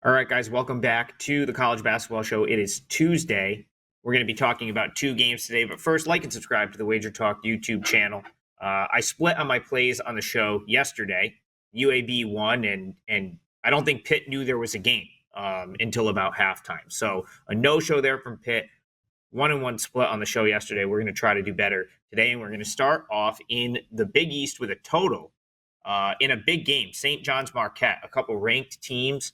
All right, guys, welcome back to the College Basketball Show. It is Tuesday. We're going to be talking about two games today, but first, like and subscribe to the WagerTalk YouTube channel. I split on my plays on the show yesterday. UAB won, and I don't think Pitt knew there was a game until about halftime. So a no-show there from Pitt. 1-1 split on the show yesterday. We're going to try to do better today, and we're going to start off in the Big East with a total in a big game. St. John's Marquette, a couple ranked teams.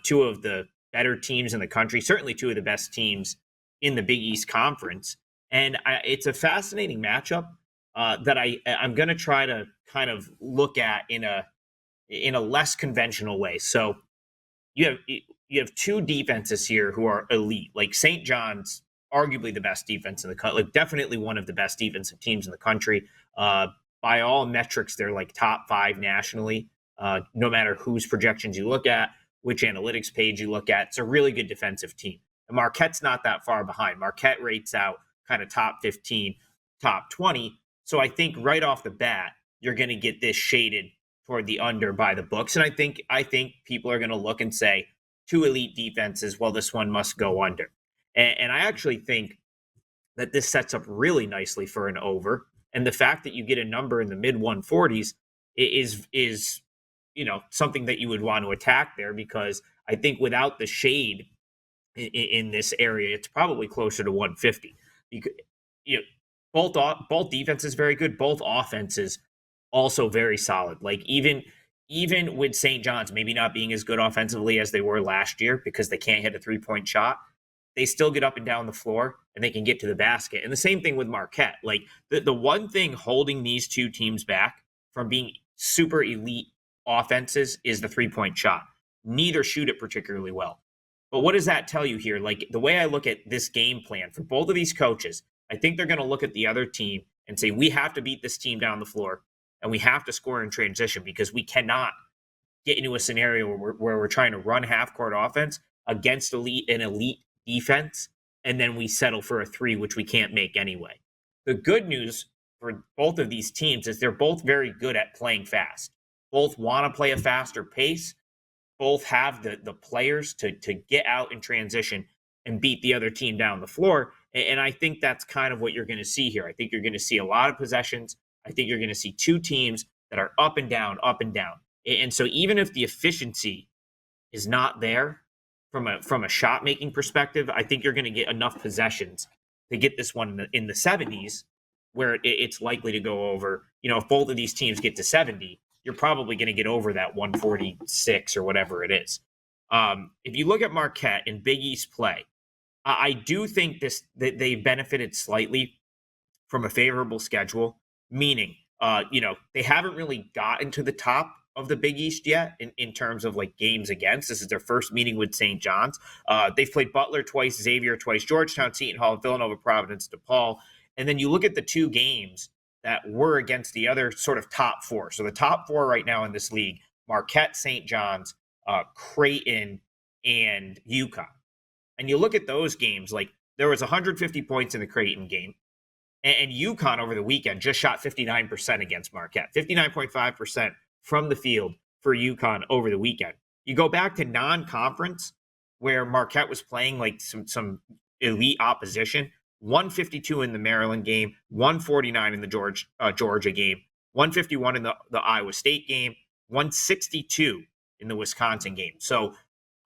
Two of the better teams in the country, certainly two of the best teams in the Big East Conference. And it's a fascinating matchup that I'm going to try to kind of look at in a less conventional way. So you have two defenses here who are elite. Like St. John's, arguably the best defense in the country, like definitely one of the best defensive teams in the country. By all metrics, they're like top 5 nationally, no matter whose projections you look at, which analytics page you look at. It's a really good defensive team. And Marquette's not that far behind. Marquette rates out kind of top 15, top 20. So I think right off the bat, you're going to get this shaded toward the under by the books. And I think people are going to look and say, two elite defenses, well, this one must go under. And I actually think that this sets up really nicely for an over. And the fact that you get a number in the mid 140s is something that you would want to attack there, because I think without the shade in this area, it's probably closer to 150. Because, both defenses very good, both offenses also very solid. Like even with St. John's maybe not being as good offensively as they were last year because they can't hit a 3-point shot, they still get up and down the floor and they can get to the basket. And the same thing with Marquette. Like the one thing holding these two teams back from being super elite offenses is the 3-point shot. Neither shoot it particularly well. But what does that tell you here? Like the way I look at this game plan for both of these coaches, I think they're going to look at the other team and say, we have to beat this team down the floor and we have to score in transition, because we cannot get into a scenario where we're trying to run half-court offense against an elite defense, and then we settle for a 3, which we can't make anyway. The good news for both of these teams is they're both very good at playing fast. Both want to play a faster pace. Both have the players to get out in transition and beat the other team down the floor. And I think that's kind of what you're going to see here. I think you're going to see a lot of possessions. I think you're going to see two teams that are up and down, up and down. And so even if the efficiency is not there from a shot making perspective, I think you're going to get enough possessions to get this one in the 70s, where it's likely to go over. If both of these teams get to 70, you're probably going to get over that 146 or whatever it is. If you look at Marquette in Big East play, I do think that they benefited slightly from a favorable schedule, meaning, they haven't really gotten to the top of the Big East yet in terms of like games against. This is their first meeting with St. John's. They've played Butler twice, Xavier twice, Georgetown, Seton Hall, Villanova, Providence, DePaul. And then you look at the two games that were against the other sort of top 4. So the top 4 right now in this league: Marquette, St. John's, Creighton, and UConn. And you look at those games, like there was 150 points in the Creighton game. And UConn over the weekend just shot 59% against Marquette, 59.5% from the field for UConn over the weekend. You go back to non-conference where Marquette was playing like some elite opposition: 152 in the Maryland game, 149 in the Georgia game, 151 in the Iowa State game, 162 in the Wisconsin game. So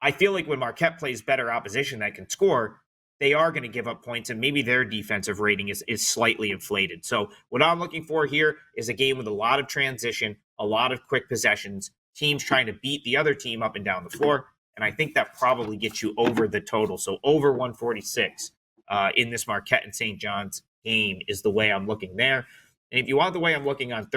I feel like when Marquette plays better opposition that can score, they are going to give up points, and maybe their defensive rating is slightly inflated. So what I'm looking for here is a game with a lot of transition, a lot of quick possessions, teams trying to beat the other team up and down the floor. And I think that probably gets you over the total. So over 146 in this Marquette and St. John's game is the way I'm looking there. And if you want the way I'm looking on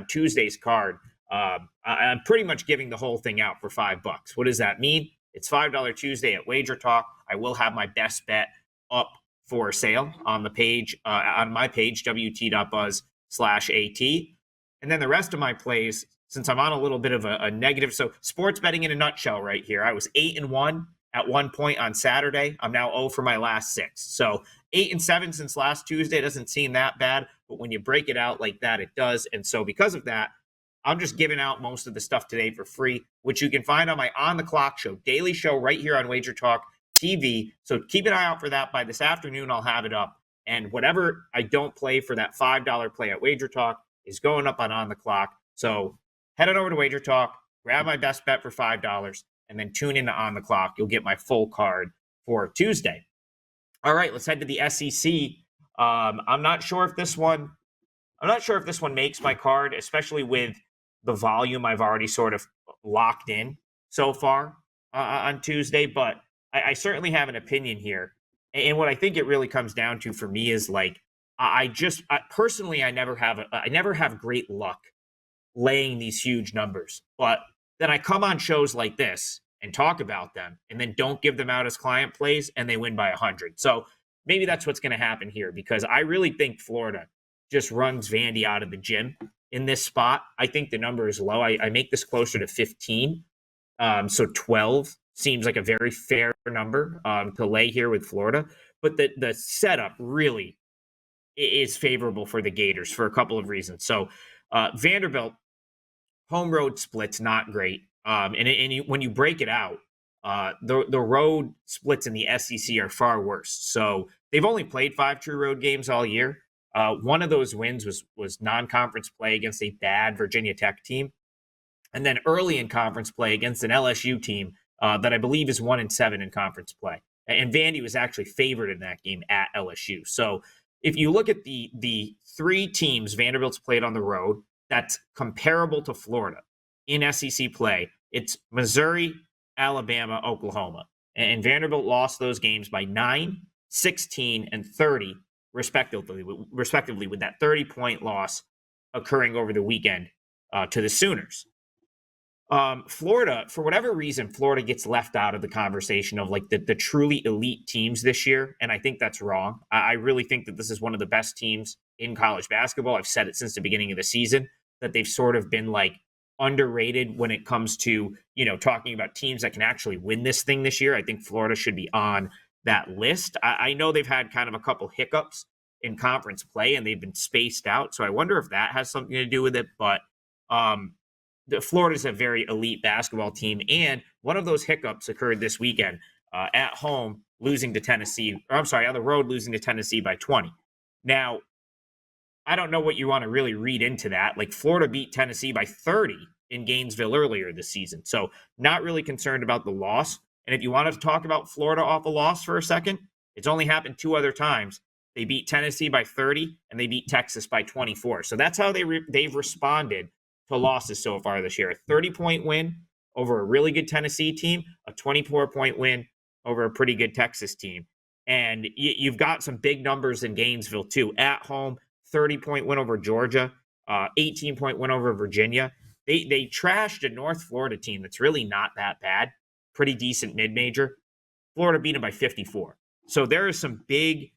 Tuesday's card, I'm pretty much giving the whole thing out for $5. What does that mean? It's $5 Tuesday at WagerTalk. I will have my best bet up for sale on the page, on my page, wt.buzz/AT. And then the rest of my plays, since I'm on a little bit of a negative, so sports betting in a nutshell right here. I was 8-1 at one point on Saturday. I'm now 0 for my last 6. So 8-7 since last Tuesday doesn't seem that bad, but when you break it out like that, it does. And so because of that, I'm just giving out most of the stuff today for free, which you can find on my On the Clock show, daily show right here on Wager Talk TV. So keep an eye out for that. By this afternoon, I'll have it up. And whatever I don't play for that $5 play at Wager Talk is going up on the Clock. So head on over to Wager Talk, grab my best bet for $5, and then tune in to On the Clock. You'll get my full card for Tuesday. All right, let's head to the SEC. I'm not sure if this one makes my card, especially with the volume I've already sort of locked in so far on Tuesday. But I certainly have an opinion here. And what I think it really comes down to for me is like personally I never have great luck laying these huge numbers. But then I come on shows like this and talk about them and then don't give them out as client plays and they win by 100. So maybe that's what's going to happen here, because I really think Florida just runs Vandy out of the gym in this spot. I think the number is low. I make this closer to 15. So 12 seems like a very fair number to lay here with Florida. But the setup really is favorable for the Gators for a couple of reasons. So Vanderbilt, home road splits, not great. When you break it out, the road splits in the SEC are far worse. So they've only played 5 true road games all year. One of those wins was non-conference play against a bad Virginia Tech team, and then early in conference play against an LSU team that I believe is 1-7 in conference play. And Vandy was actually favored in that game at LSU. So if you look at the 3 teams Vanderbilt's played on the road that's comparable to Florida in SEC play, it's Missouri, Alabama, Oklahoma. And Vanderbilt lost those games by 9, 16, and 30, respectively, with that 30-point loss occurring over the weekend to the Sooners. Florida, for whatever reason, Florida gets left out of the conversation of like the truly elite teams this year, and I think that's wrong. I really think that this is one of the best teams in college basketball. I've said it since the beginning of the season, that they've sort of been like underrated when it comes to, talking about teams that can actually win this thing this year. I think Florida should be on that list. I know they've had kind of a couple hiccups in conference play and they've been spaced out. So I wonder if that has something to do with it. But Florida's a very elite basketball team. And one of those hiccups occurred this weekend at home, losing to Tennessee. On the road, losing to Tennessee by 20. Now, I don't know what you want to really read into that. Like, Florida beat Tennessee by 30 in Gainesville earlier this season. So not really concerned about the loss. And if you wanted to talk about Florida off a loss for a second, it's only happened 2 other times. They beat Tennessee by 30 and they beat Texas by 24. So that's how they've responded to losses so far this year. A 30-point win over a really good Tennessee team, a 24-point win over a pretty good Texas team. And you've got some big numbers in Gainesville too. At home, 30-point win over Georgia, 18-point win over Virginia. They trashed a North Florida team that's really not that bad, pretty decent mid-major. Florida beat them by 54. So there are some big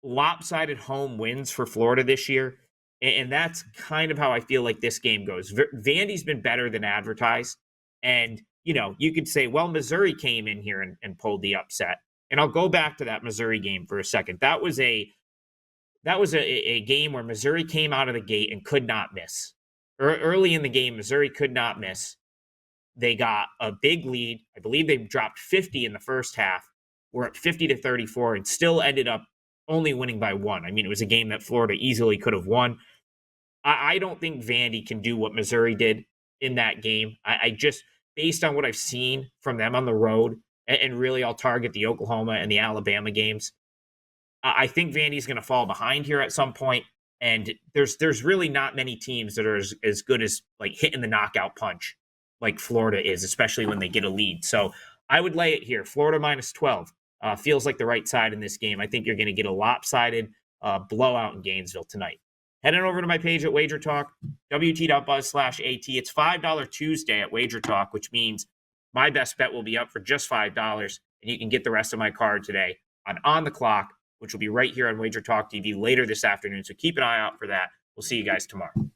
lopsided home wins for Florida this year. And that's kind of how I feel like this game goes. Vandy's been better than advertised. And, you could say, well, Missouri came in here and pulled the upset. And I'll go back to that Missouri game for a second. That was a game where Missouri came out of the gate and could not miss. Early in the game, Missouri could not miss. They got a big lead. I believe they dropped 50 in the first half. We're at 50-34 and still ended up only winning by 1. I mean, it was a game that Florida easily could have won. I don't think Vandy can do what Missouri did in that game. I just, based on what I've seen from them on the road, and really I'll target the Oklahoma and the Alabama games, I think Vandy's going to fall behind here at some point. And there's really not many teams that are as good as like hitting the knockout punch like Florida is, especially when they get a lead. So I would lay it here. Florida minus 12 feels like the right side in this game. I think you're going to get a lopsided blowout in Gainesville tonight. Head on over to my page at WagerTalk, wt.buzz/AT. It's $5 Tuesday at WagerTalk, which means my best bet will be up for just $5, and you can get the rest of my card today on the Clock, which will be right here on WagerTalk TV later this afternoon. So keep an eye out for that. We'll see you guys tomorrow.